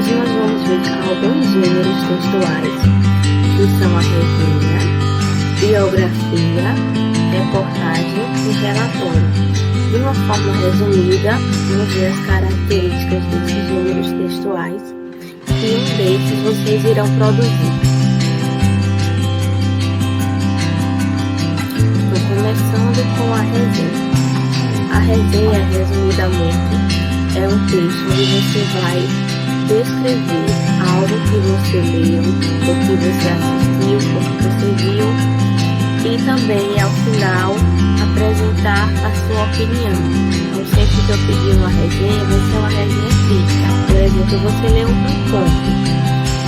Hoje nós vamos ver alguns gêneros textuais, que são a resenha, biografia, reportagem e relatório. De uma forma resumida, vamos ver as características desses gêneros textuais e um desses vocês irão produzir. Estou começando com a resenha. A resenha, resumidamente, é um texto onde você vai descrever algo que você leu, o que você assistiu, o que você viu, e também, ao final, apresentar a sua opinião. Então, sempre que eu pedir uma resenha, vai ser uma resenha crítica. Por exemplo, você leu um conto.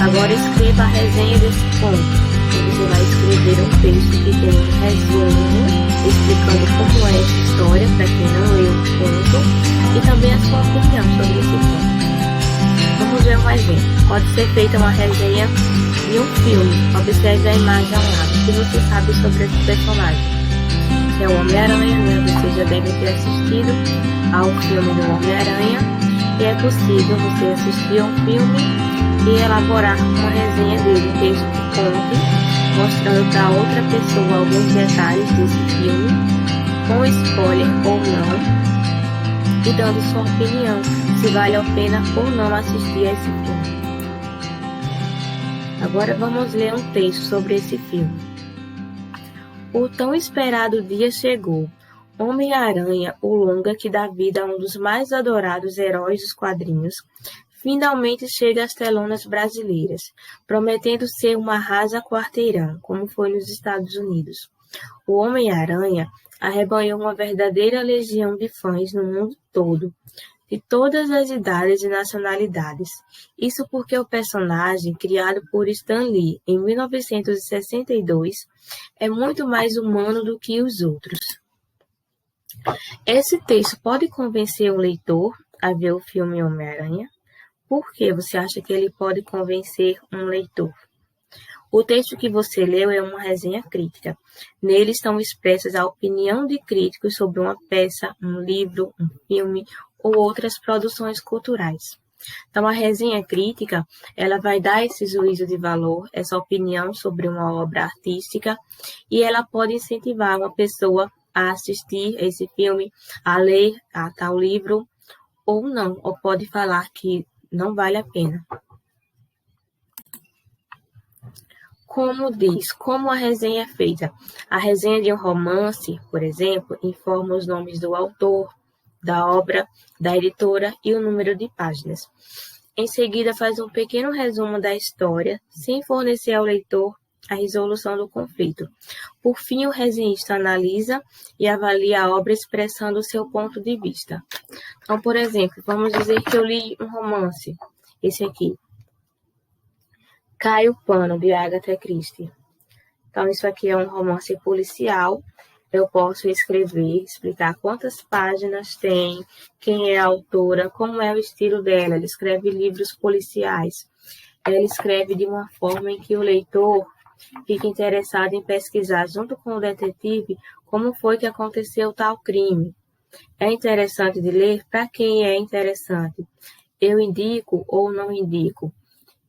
Agora escreva a resenha desse conto. Você vai escrever um texto que tem um resumo, explicando como é essa história, para quem não leu o conto, e também a sua opinião sobre esse conto. Vamos ver um exemplo. Pode ser feita uma resenha de um filme. Observe a imagem ao lado. O que você sabe sobre esse personagem? Se é o Homem-Aranha, né? Você já deve ter assistido ao filme do Homem-Aranha. E é possível você assistir a um filme e elaborar uma resenha dele, um texto que conte, mostrando para outra pessoa alguns detalhes desse filme, com spoiler ou não, e dando sua opinião, se vale a pena ou não assistir a esse filme. Agora vamos ler um texto sobre esse filme. O tão esperado dia chegou. Homem-Aranha, o longa que dá vida a um dos mais adorados heróis dos quadrinhos, finalmente chega às telonas brasileiras, prometendo ser um arrasa-quarteirão, como foi nos Estados Unidos. O Homem-Aranha arrebanhou uma verdadeira legião de fãs no mundo todo, de todas as idades e nacionalidades. Isso porque o personagem, criado por Stan Lee em 1962, é muito mais humano do que os outros. Esse texto pode convencer o leitor a ver o filme Homem-Aranha? Por que você acha que ele pode convencer um leitor? O texto que você leu é uma resenha crítica. Nele estão expressas a opinião de críticos sobre uma peça, um livro, um filme ou outras produções culturais. Então, a resenha crítica, ela vai dar esse juízo de valor, essa opinião sobre uma obra artística, e ela pode incentivar uma pessoa a assistir esse filme, a ler a tal livro, ou não, ou pode falar que não vale a pena. Como a resenha é feita? A resenha de um romance, por exemplo, informa os nomes do autor, da obra, da editora e o número de páginas. Em seguida, faz um pequeno resumo da história, sem fornecer ao leitor a resolução do conflito. Por fim, o resenhista analisa e avalia a obra expressando o seu ponto de vista. Então, por exemplo, vamos dizer que eu li um romance, esse aqui, Cai o Pano, de Agatha Christie. Então, isso aqui é um romance policial. Eu posso escrever, explicar quantas páginas tem, quem é a autora, como é o estilo dela. Ela escreve livros policiais. Ela escreve de uma forma em que o leitor fica interessado em pesquisar, junto com o detetive, como foi que aconteceu tal crime. É interessante de ler? Para quem é interessante? Eu indico ou não indico?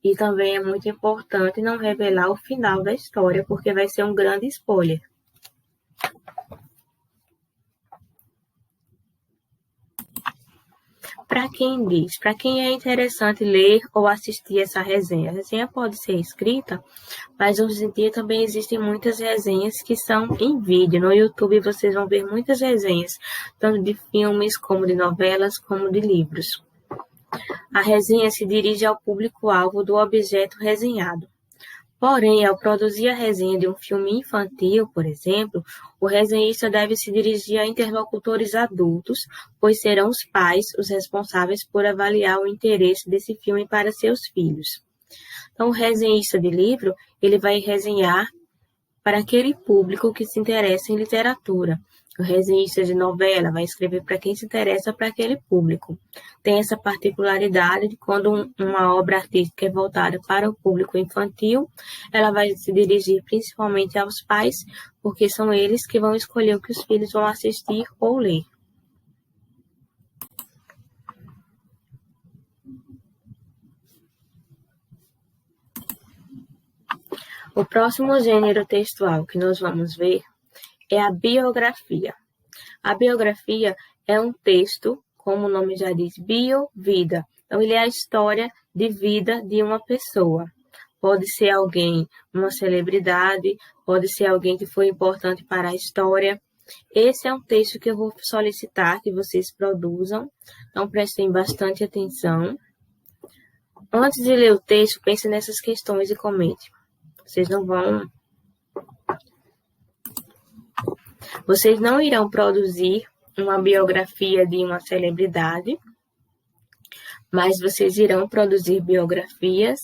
E também é muito importante não revelar o final da história, porque vai ser um grande spoiler. Para quem é interessante ler ou assistir essa resenha. A resenha pode ser escrita, mas hoje em dia também existem muitas resenhas que são em vídeo. No YouTube vocês vão ver muitas resenhas, tanto de filmes, como de novelas, como de livros. A resenha se dirige ao público-alvo do objeto resenhado. Porém, ao produzir a resenha de um filme infantil, por exemplo, o resenhista deve se dirigir a interlocutores adultos, pois serão os pais os responsáveis por avaliar o interesse desse filme para seus filhos. Então, o resenhista de livro, ele vai resenhar para aquele público que se interessa em literatura. O resenhista de novela vai escrever para quem se interessa para aquele público. Tem essa particularidade de quando uma obra artística é voltada para o público infantil, ela vai se dirigir principalmente aos pais, porque são eles que vão escolher o que os filhos vão assistir ou ler. O próximo gênero textual que nós vamos ver é a biografia. A biografia é um texto, como o nome já diz, bio-vida. Então, ele é a história de vida de uma pessoa. Pode ser alguém, uma celebridade, pode ser alguém que foi importante para a história. Esse é um texto que eu vou solicitar que vocês produzam, então prestem bastante atenção. Antes de ler o texto, pense nessas questões e comente. Vocês não irão produzir uma biografia de uma celebridade, mas vocês irão produzir biografias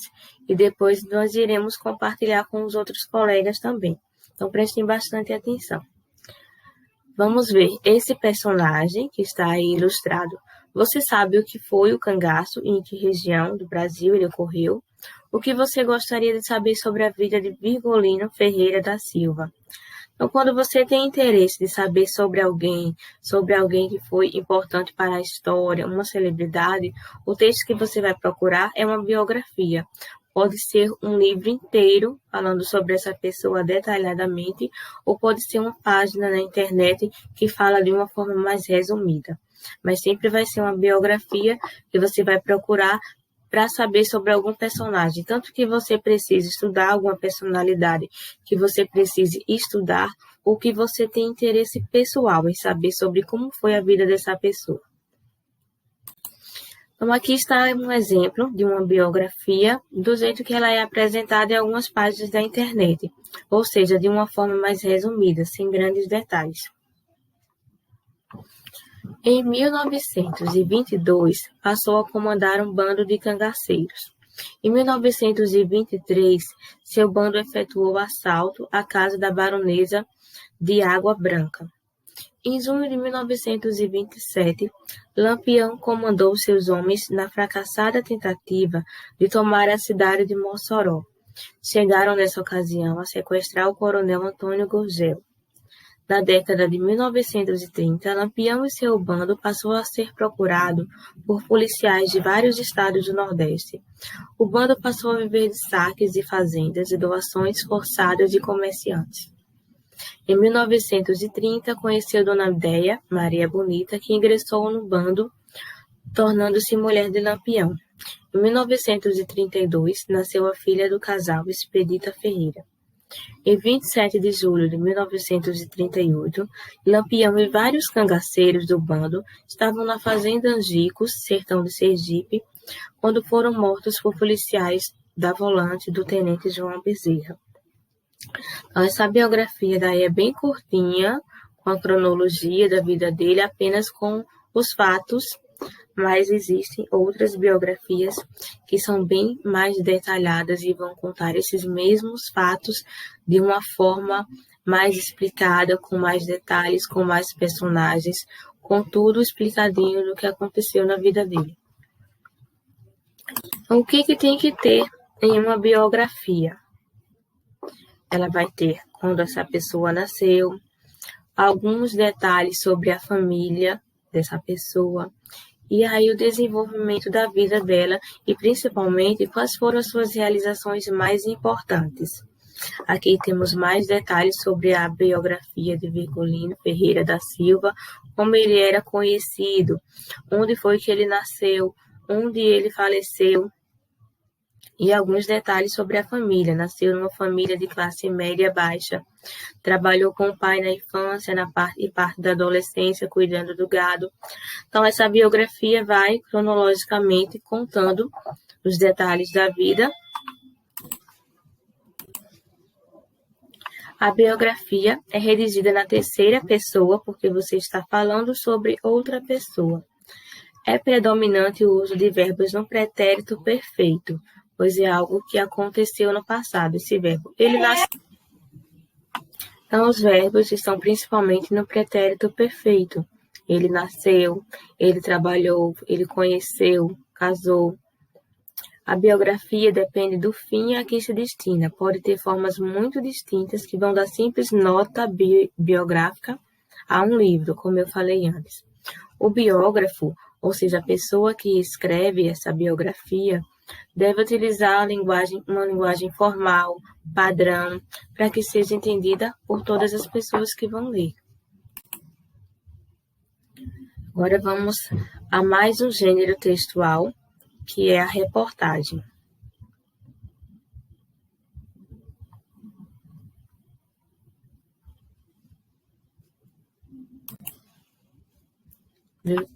e depois nós iremos compartilhar com os outros colegas também. Então, prestem bastante atenção. Vamos ver esse personagem que está aí ilustrado. Você sabe o que foi o cangaço e em que região do Brasil ele ocorreu? O que você gostaria de saber sobre a vida de Virgulino Ferreira da Silva? Então, quando você tem interesse de saber sobre alguém que foi importante para a história, uma celebridade, o texto que você vai procurar é uma biografia. Pode ser um livro inteiro falando sobre essa pessoa detalhadamente, ou pode ser uma página na internet que fala de uma forma mais resumida. Mas sempre vai ser uma biografia que você vai procurar para saber sobre algum personagem. Tanto que você precise estudar alguma personalidade, que você precise estudar, ou que você tem interesse pessoal em saber sobre como foi a vida dessa pessoa. Então, aqui está um exemplo de uma biografia do jeito que ela é apresentada em algumas páginas da internet, ou seja, de uma forma mais resumida, sem grandes detalhes. Em 1922, passou a comandar um bando de cangaceiros. Em 1923, seu bando efetuou assalto à casa da baronesa de Água Branca. Em junho de 1927, Lampião comandou seus homens na fracassada tentativa de tomar a cidade de Mossoró. Chegaram nessa ocasião a sequestrar o coronel Antônio Gurgel. Na década de 1930, Lampião e seu bando passou a ser procurado por policiais de vários estados do Nordeste. O bando passou a viver de saques de fazendas e doações forçadas de comerciantes. Em 1930, conheceu Dona Déia Maria Bonita, que ingressou no bando, tornando-se mulher de Lampião. Em 1932, nasceu a filha do casal, Expedita Ferreira. Em 27 de julho de 1938, Lampião e vários cangaceiros do bando estavam na fazenda Angicos, sertão de Sergipe, quando foram mortos por policiais da volante do tenente João Bezerra. Então, essa biografia daí é bem curtinha, com a cronologia da vida dele, apenas com os fatos, mas existem outras biografias que são bem mais detalhadas e vão contar esses mesmos fatos de uma forma mais explicada, com mais detalhes, com mais personagens, com tudo explicadinho do que aconteceu na vida dele. Então, o que tem que ter em uma biografia? Ela vai ter quando essa pessoa nasceu, alguns detalhes sobre a família dessa pessoa, e aí o desenvolvimento da vida dela e principalmente quais foram as suas realizações mais importantes. Aqui temos mais detalhes sobre a biografia de Virgulino Ferreira da Silva, como ele era conhecido, onde foi que ele nasceu, onde ele faleceu, e alguns detalhes sobre a família. Nasceu numa família de classe média baixa. Trabalhou com o pai na infância e parte da adolescência, cuidando do gado. Então, essa biografia vai, cronologicamente, contando os detalhes da vida. A biografia é redigida na terceira pessoa, porque você está falando sobre outra pessoa. É predominante o uso de verbos no pretérito perfeito, pois é algo que aconteceu no passado, esse verbo. Ele nasceu. Então, os verbos estão principalmente no pretérito perfeito. Ele nasceu, ele trabalhou, ele conheceu, casou. A biografia depende do fim a que se destina. Pode ter formas muito distintas que vão da simples nota biográfica a um livro, como eu falei antes. O biógrafo, ou seja, a pessoa que escreve essa biografia, Deve utilizar uma linguagem formal, padrão, para que seja entendida por todas as pessoas que vão ler. Agora vamos a mais um gênero textual, que é a reportagem.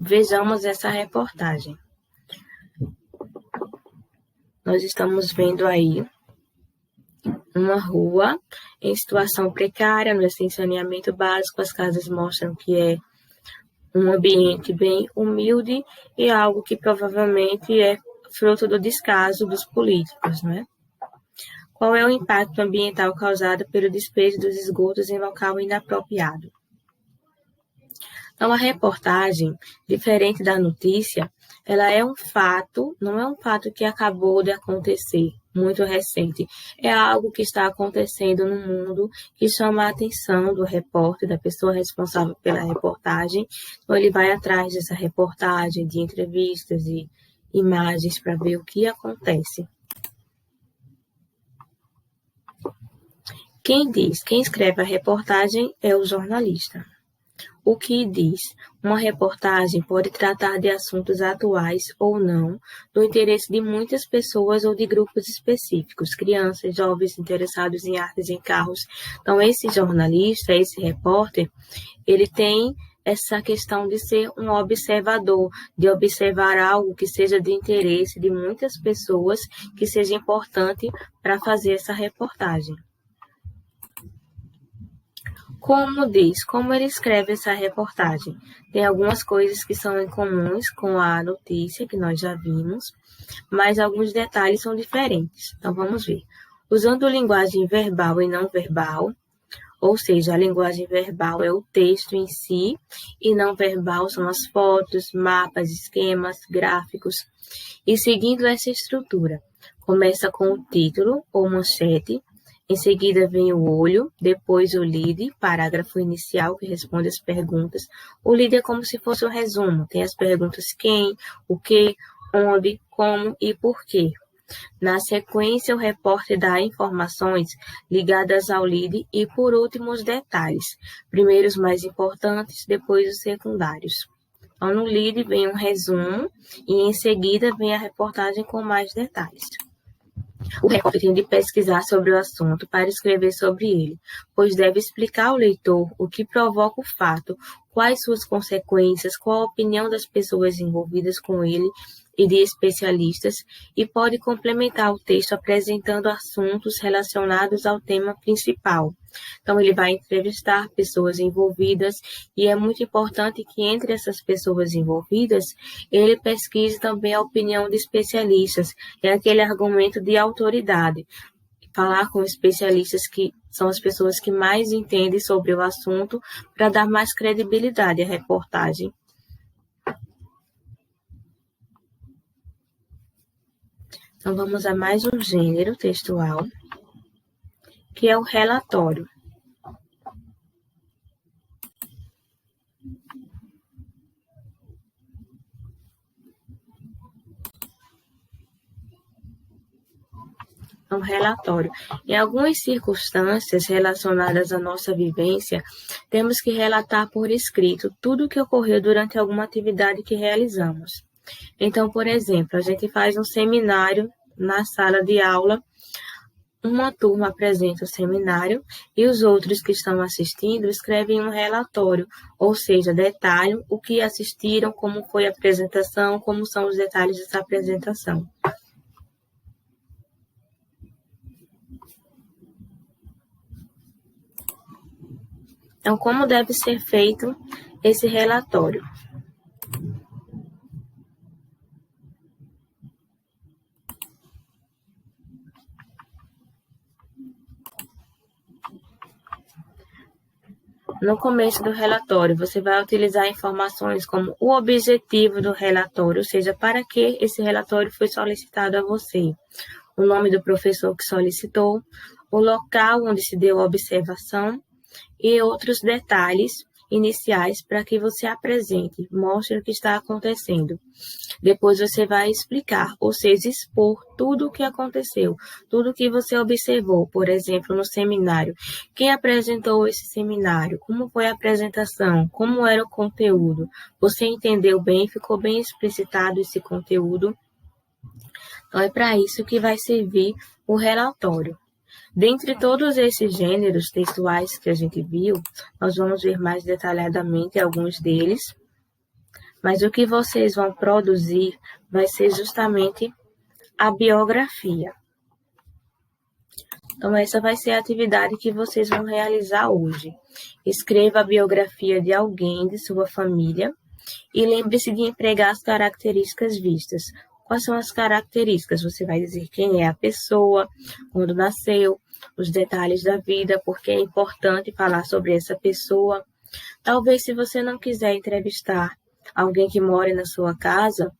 Vejamos essa reportagem. Nós estamos vendo aí uma rua em situação precária, não tem saneamento básico, as casas mostram que é um ambiente bem humilde e algo que provavelmente é fruto do descaso dos políticos, né? Qual é o impacto ambiental causado pelo despejo dos esgotos em local inapropriado? Então, a reportagem, diferente da notícia, ela é um fato, não é um fato que acabou de acontecer, muito recente. É algo que está acontecendo no mundo que chama a atenção do repórter, da pessoa responsável pela reportagem. Então, ele vai atrás dessa reportagem, de entrevistas e imagens para ver o que acontece. Quem escreve a reportagem é o jornalista. O que diz? Uma reportagem pode tratar de assuntos atuais ou não, do interesse de muitas pessoas ou de grupos específicos, crianças, jovens interessados em artes, em carros. Então, esse jornalista, esse repórter, ele tem essa questão de ser um observador, de observar algo que seja de interesse de muitas pessoas, que seja importante para fazer essa reportagem. Como ele escreve essa reportagem? Tem algumas coisas que são incomuns com a notícia, que nós já vimos, mas alguns detalhes são diferentes. Então, vamos ver. Usando linguagem verbal e não verbal, ou seja, a linguagem verbal é o texto em si, e não verbal são as fotos, mapas, esquemas, gráficos. E seguindo essa estrutura, começa com o título ou manchete, em seguida vem o olho, depois o lead, parágrafo inicial que responde as perguntas. O lead é como se fosse um resumo, tem as perguntas quem, o que, onde, como e por quê. Na sequência, o repórter dá informações ligadas ao lead e, por último, os detalhes. Primeiro os mais importantes, depois os secundários. Então, no lead vem um resumo e, em seguida, vem a reportagem com mais detalhes. O repórter tem de pesquisar sobre o assunto para escrever sobre ele, pois deve explicar ao leitor o que provoca o fato, quais suas consequências, qual a opinião das pessoas envolvidas com ele e de especialistas, e pode complementar o texto apresentando assuntos relacionados ao tema principal. Então, ele vai entrevistar pessoas envolvidas e é muito importante que entre essas pessoas envolvidas, ele pesquise também a opinião de especialistas, é aquele argumento de autoridade. Falar com especialistas que são as pessoas que mais entendem sobre o assunto para dar mais credibilidade à reportagem. Então, vamos a mais um gênero textual, que é o relatório. Um relatório. Em algumas circunstâncias relacionadas à nossa vivência, temos que relatar por escrito tudo o que ocorreu durante alguma atividade que realizamos. Então, por exemplo, a gente faz um seminário na sala de aula, uma turma apresenta o seminário e os outros que estão assistindo escrevem um relatório, ou seja, detalham o que assistiram, como foi a apresentação, como são os detalhes dessa apresentação. Então, como deve ser feito esse relatório? No começo do relatório, você vai utilizar informações como o objetivo do relatório, ou seja, para que esse relatório foi solicitado a você, o nome do professor que solicitou, o local onde se deu a observação e outros detalhes iniciais para que você apresente, mostre o que está acontecendo. Depois você vai explicar, ou seja, expor tudo o que aconteceu, tudo o que você observou, por exemplo, no seminário. Quem apresentou esse seminário? Como foi a apresentação? Como era o conteúdo? Você entendeu bem? Ficou bem explicitado esse conteúdo? Então, é para isso que vai servir o relatório. Dentre todos esses gêneros textuais que a gente viu, nós vamos ver mais detalhadamente alguns deles, mas o que vocês vão produzir vai ser justamente a biografia. Então, essa vai ser a atividade que vocês vão realizar hoje. Escreva a biografia de alguém de sua família e lembre-se de empregar as características vistas. Quais são as características? Você vai dizer quem é a pessoa, quando nasceu, os detalhes da vida, porque é importante falar sobre essa pessoa. Talvez, se você não quiser entrevistar alguém que mora na sua casa,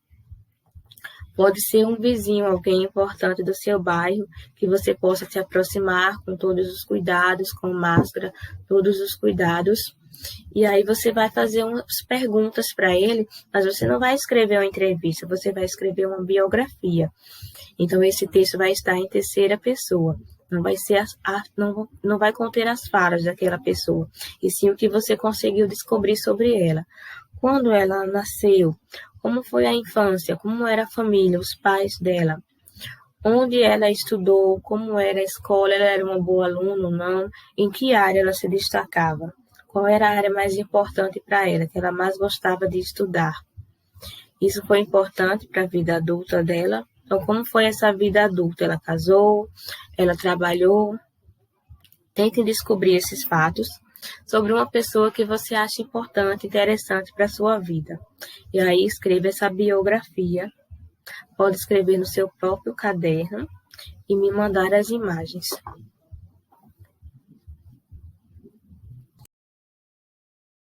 pode ser um vizinho, alguém importante do seu bairro, que você possa se aproximar com todos os cuidados, com máscara, todos os cuidados. E aí você vai fazer umas perguntas para ele, mas você não vai escrever uma entrevista, você vai escrever uma biografia. Então, esse texto vai estar em terceira pessoa. Não vai ser não vai conter as falas daquela pessoa, e sim o que você conseguiu descobrir sobre ela. Quando ela nasceu, como foi a infância, como era a família, os pais dela, onde ela estudou, como era a escola, ela era uma boa aluna ou não, em que área ela se destacava, qual era a área mais importante para ela, que ela mais gostava de estudar. Isso foi importante para a vida adulta dela. Então, como foi essa vida adulta? Ela casou, ela trabalhou. Tente descobrir esses fatos sobre uma pessoa que você acha importante, interessante para a sua vida. E aí escreva essa biografia. Pode escrever no seu próprio caderno e me mandar as imagens.